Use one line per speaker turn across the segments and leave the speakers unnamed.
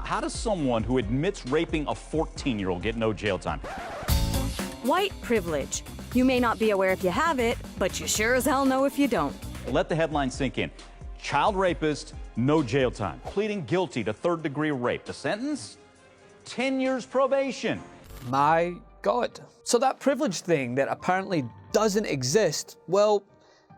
How does someone who admits raping a 14-year-old get no jail time?
White privilege. You may not be aware if you have it, but you sure as hell know if you don't.
Let the headline sink in. Child rapist, no jail time. Pleading guilty to third-degree rape. The sentence? 10 years probation.
My God. So that privilege thing that apparently doesn't exist, well,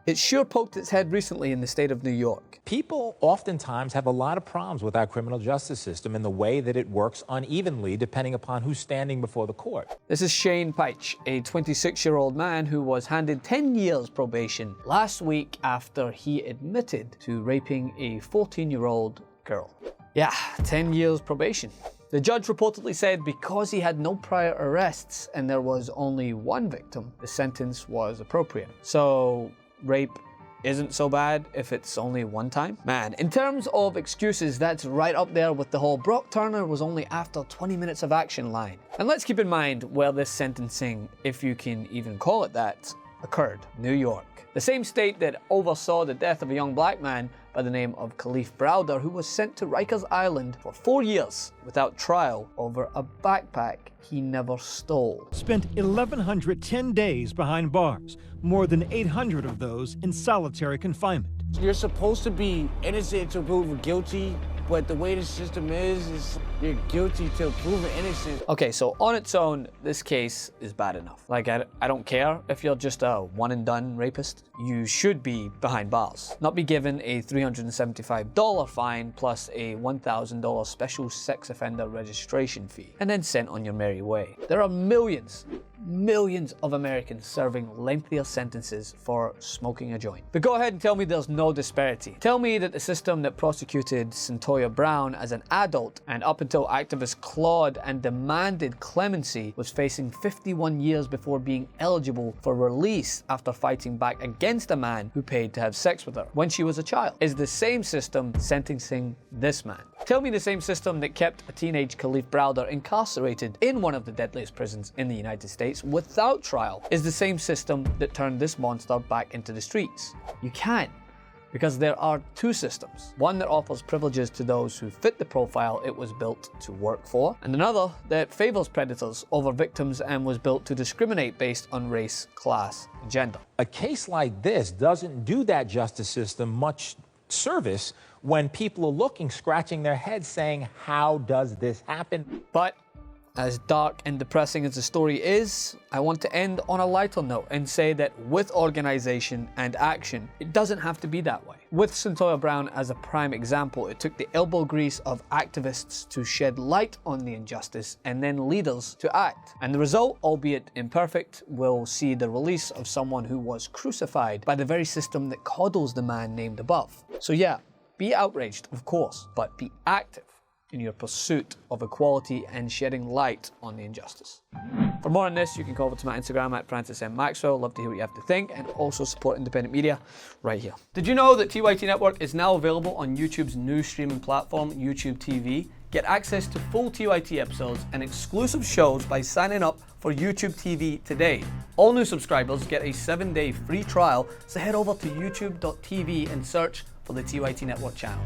it sure poked its head recently in the state of New York.
People oftentimes have a lot of problems with our criminal justice system and the way that it works unevenly depending upon who's standing before the court.
This is Shane Peich, a 26-year-old man who was handed 10 years probation last week after he admitted to raping a 14-year-old girl. Yeah, 10 years probation. The judge reportedly said because he had no prior arrests and there was only one victim, the sentence was appropriate. So, rape isn't so bad if it's only one time? Man, in terms of excuses, that's right up there with the whole Brock Turner was only after 20 minutes of action line. And let's keep in mind where this sentencing, if you can even call it that, occurred. New York. The same state that oversaw the death of a young black man by the name of Khalif Browder, who was sent to Rikers Island for 4 years without trial over a backpack he never stole.
Spent 1,110 days behind bars, more than 800 of those in solitary confinement.
You're supposed to be innocent until proven guilty, but the way the system is you're guilty till proven innocent.
Okay, so on its own, this case is bad enough. Like, I don't care if you're just a one-and-done rapist. You should be behind bars, not be given a $375 fine plus a $1,000 special sex offender registration fee, and then sent on your merry way. There are millions of Americans serving lengthier sentences for smoking a joint. But go ahead and tell me there's no disparity. Tell me that the system that prosecuted Cyntoia Brown as an adult and up until activists clawed and demanded clemency was facing 51 years before being eligible for release after fighting back against a man who paid to have sex with her when she was a child is the same system sentencing this man. Tell me the same system that kept a teenage Khalif Browder incarcerated in one of the deadliest prisons in the United States without trial is the same system that turned this monster back into the streets. You can't, because there are two systems. One that offers privileges to those who fit the profile it was built to work for, and another that favors predators over victims and was built to discriminate based on race, class, and gender.
A case like this doesn't do that justice system much service when people are looking, scratching their heads saying, how does this happen?
But as dark and depressing as the story is, I want to end on a lighter note and say that with organization and action, it doesn't have to be that way. With Cyntoia Brown as a prime example, it took the elbow grease of activists to shed light on the injustice and then leaders to act. And the result, albeit imperfect, will see the release of someone who was crucified by the very system that coddles the man named above. So yeah, be outraged, of course, but be active in your pursuit of equality and shedding light on the injustice. For more on this, you can go over to my Instagram at @FrancisMaxwell. Love to hear what you have to think, and also support independent media right here. Did you know that TYT Network is now available on YouTube's new streaming platform, YouTube TV? Get access to full TYT episodes and exclusive shows by signing up for YouTube TV today. All new subscribers get a 7-day free trial, so head over to youtube.tv and search for the TYT Network channel.